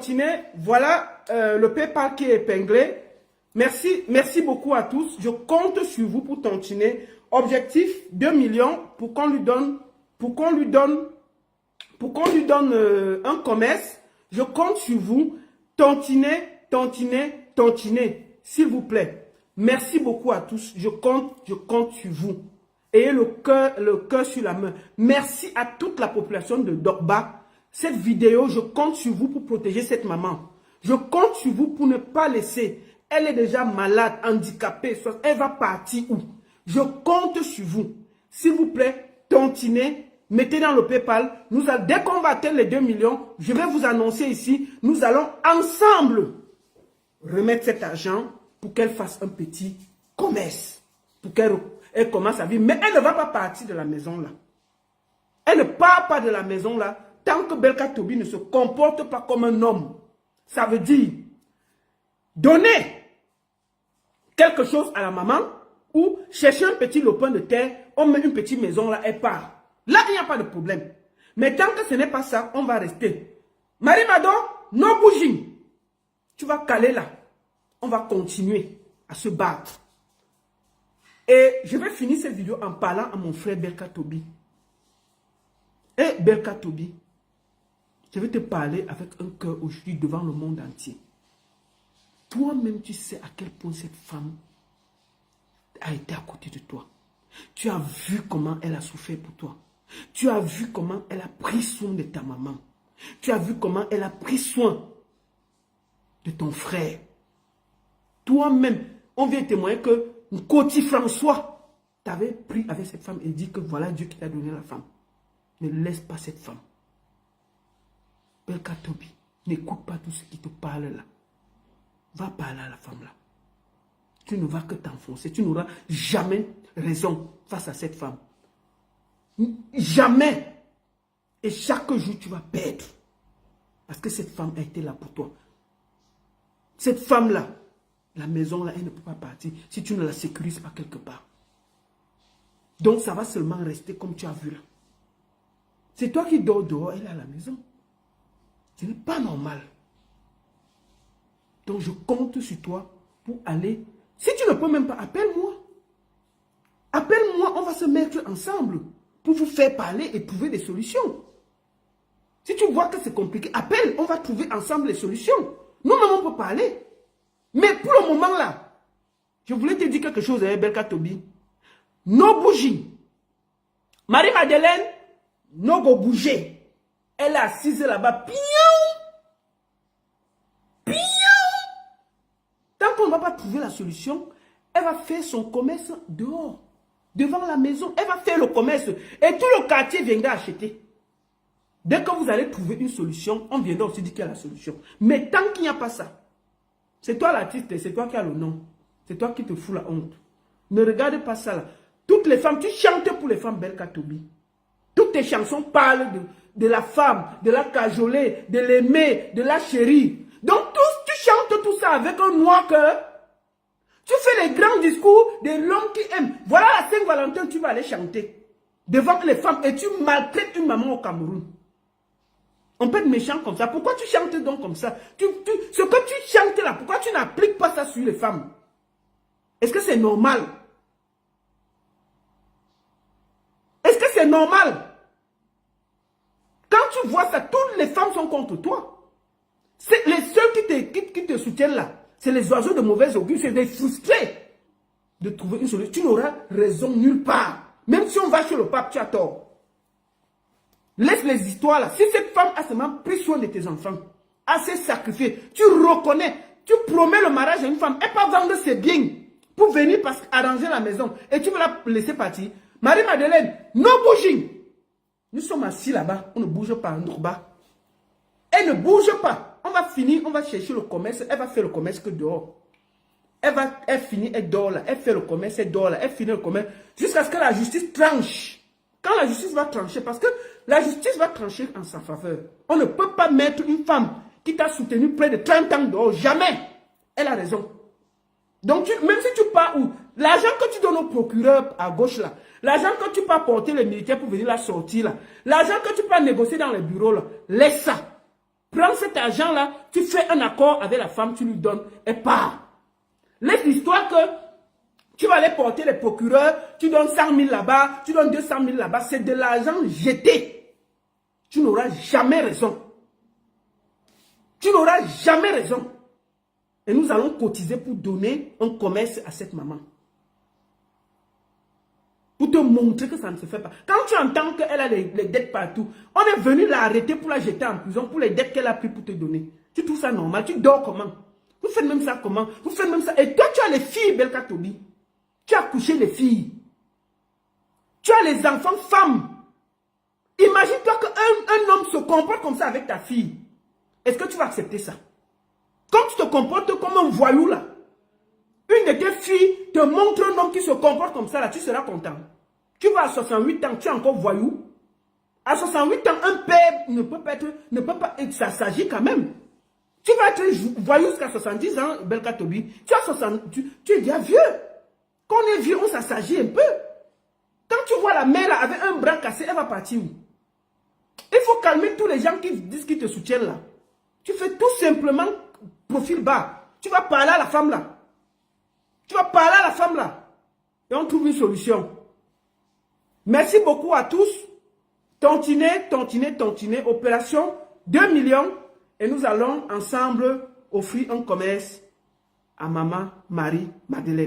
tontiner. Voilà le PayPal qui est épinglé. Merci beaucoup à tous. Je compte sur vous pour tontiner. Objectif 2 millions pour qu'on lui donne un commerce. Je compte sur vous. Tontiner. S'il vous plaît. Merci beaucoup à tous. Je compte sur vous. Ayez le cœur sur la main. Merci à toute la population de Dorba. Cette vidéo, je compte sur vous pour protéger cette maman. Je compte sur vous pour ne pas laisser. Elle est déjà malade, handicapée. Elle va partir où? Je compte sur vous. S'il vous plaît, tontiner. Mettez dans le PayPal. Dès qu'on va atteindre les 2 millions, je vais vous annoncer ici, nous allons ensemble remettre cet argent pour qu'elle fasse un petit commerce. Pour qu'elle commence à vivre. Mais elle ne va pas partir de la maison là. Elle ne part pas de la maison là tant que Belka Tobi ne se comporte pas comme un homme. Ça veut dire donner quelque chose à la maman ou chercher un petit lopin de terre, on met une petite maison là, elle part. Là, il n'y a pas de problème. Mais tant que ce n'est pas ça, on va rester. Marie Mado, no bouging. Tu vas caler là. On va continuer à se battre. Et je vais finir cette vidéo en parlant à mon frère Belka Tobi. Et Belka Tobi, je vais te parler avec un cœur aujourd'hui devant le monde entier. Toi-même, tu sais à quel point cette femme a été à côté de toi. Tu as vu comment elle a souffert pour toi. Tu as vu comment elle a pris soin de ta maman. Tu as vu comment elle a pris soin de ton frère. Toi-même, on vient témoigner que Koti François t'avait pris avec cette femme et dit que voilà Dieu qui t'a donné la femme. Ne laisse pas cette femme. Belka Tobi, n'écoute pas tout ce qui te parle là. Va parler à la femme là. Tu ne vas que t'enfoncer. Tu n'auras jamais raison face à cette femme. Jamais. Et chaque jour, tu vas perdre. Parce que cette femme a été là pour toi. Cette femme-là, la maison là, elle ne peut pas partir si tu ne la sécurises pas quelque part. Donc, ça va seulement rester comme tu as vu là. C'est toi qui dors dehors, elle est à la maison. Ce n'est pas normal. Donc, je compte sur toi pour aller. Si tu ne peux même pas, appelle-moi. Appelle-moi, on va se mettre ensemble pour vous faire parler et trouver des solutions. Si tu vois que c'est compliqué, appelle, on va trouver ensemble les solutions. Nous-mêmes, on peut parler. Mais pour le moment là, je voulais te dire quelque chose, Belka Tobi. No bougie. Marie-Madeleine, no go bouger. Elle est assise là-bas. Tant qu'on ne va pas trouver la solution, elle va faire son commerce dehors, devant la maison. Elle va faire le commerce et tout le quartier viendra acheter. Dès que vous allez trouver une solution, on viendra aussi dire qu'il y a la solution. Mais tant qu'il n'y a pas ça, c'est toi l'artiste, c'est toi qui as le nom. C'est toi qui te fous la honte. Ne regarde pas ça là. Toutes les femmes, tu chantes pour les femmes Belka Tobi. Toutes tes chansons parlent de la femme, de la cajoler, de l'aimer, de la chérir. Donc tu chantes tout ça avec un noir cœur. Tu fais les grands discours de l'homme qui aime. Voilà la Saint-Valentin, tu vas aller chanter devant les femmes et tu maltraites une maman au Cameroun. On peut être méchant comme ça. Pourquoi tu chantes donc comme ça? Ce que tu chantes là, pourquoi tu n'appliques pas ça sur les femmes? Est-ce que c'est normal? Est-ce que c'est normal? Quand tu vois ça, toutes les femmes sont contre toi. C'est les seuls qui te soutiennent là. C'est les oiseaux de mauvais augure, c'est des frustrés de trouver une solution. Tu n'auras raison nulle part. Même si on va chez le pape, tu as tort. Laisse les histoires là. Si cette femme a seulement pris soin de tes enfants, a s'est sacrifiée, tu reconnais, tu promets le mariage à une femme, elle peut vendre ses biens pour venir arranger la maison et tu veux la laisser partir. Marie-Madeleine, no bouging. Nous sommes assis là-bas, on ne bouge pas en Dorba. Elle ne bouge pas. On va finir, on va chercher le commerce, elle va faire le commerce que dehors. Elle finit, elle dort là, elle fait le commerce, elle dort là, elle finit le commerce, jusqu'à ce que la justice tranche. Quand la justice va trancher, parce que la justice va trancher en sa faveur. On ne peut pas mettre une femme qui t'a soutenu près de 30 ans dehors, jamais. Elle a raison. Donc, même si tu pars où, l'argent que tu donnes au procureur à gauche là, l'argent que tu peux porter les militaires pour venir la sortir là, l'argent que tu peux négocier dans les bureaux là, laisse ça. Prends cet argent-là, tu fais un accord avec la femme, tu lui donnes, et part. Laisse l'histoire que tu vas aller porter les procureurs, tu donnes 100 000 là-bas, tu donnes 200 000 là-bas, c'est de l'argent jeté. Tu n'auras jamais raison. Tu n'auras jamais raison. Et nous allons cotiser pour donner un commerce à cette maman. Pour te montrer que ça ne se fait pas. Quand tu entends qu'elle a les dettes partout, on est venu l'arrêter pour la jeter en prison, pour les dettes qu'elle a prises pour te donner. Tu trouves ça normal? Tu dors comment? Vous faites même ça comment? Vous faites même ça. Et toi, tu as les filles, Belka Tobi. Tu as couché les filles. Tu as les enfants femmes. Imagine-toi qu'un homme se comporte comme ça avec ta fille. Est-ce que tu vas accepter ça? Quand tu te comportes comme un voyou là, une de tes filles te montre un homme qui se comporte comme ça là, tu seras content. Tu vas à 68 ans, tu es encore voyou. À 68 ans, un père ne peut pas être, ça s'agit quand même. Tu vas être voyou jusqu'à 70 ans, Belka Tobi. Tu es déjà vieux. Quand on est vieux, on s'assagit un peu. Quand tu vois la mère là, avec un bras cassé, elle va partir où? Il faut calmer tous les gens qui disent qu'ils te soutiennent là. Tu fais tout simplement profil bas. Tu vas parler à la femme là. Tu vas parler à la femme là. Et on trouve une solution. Merci beaucoup à tous. Tontiner. Opération 2 millions. Et nous allons ensemble offrir un commerce à maman Marie Madeleine.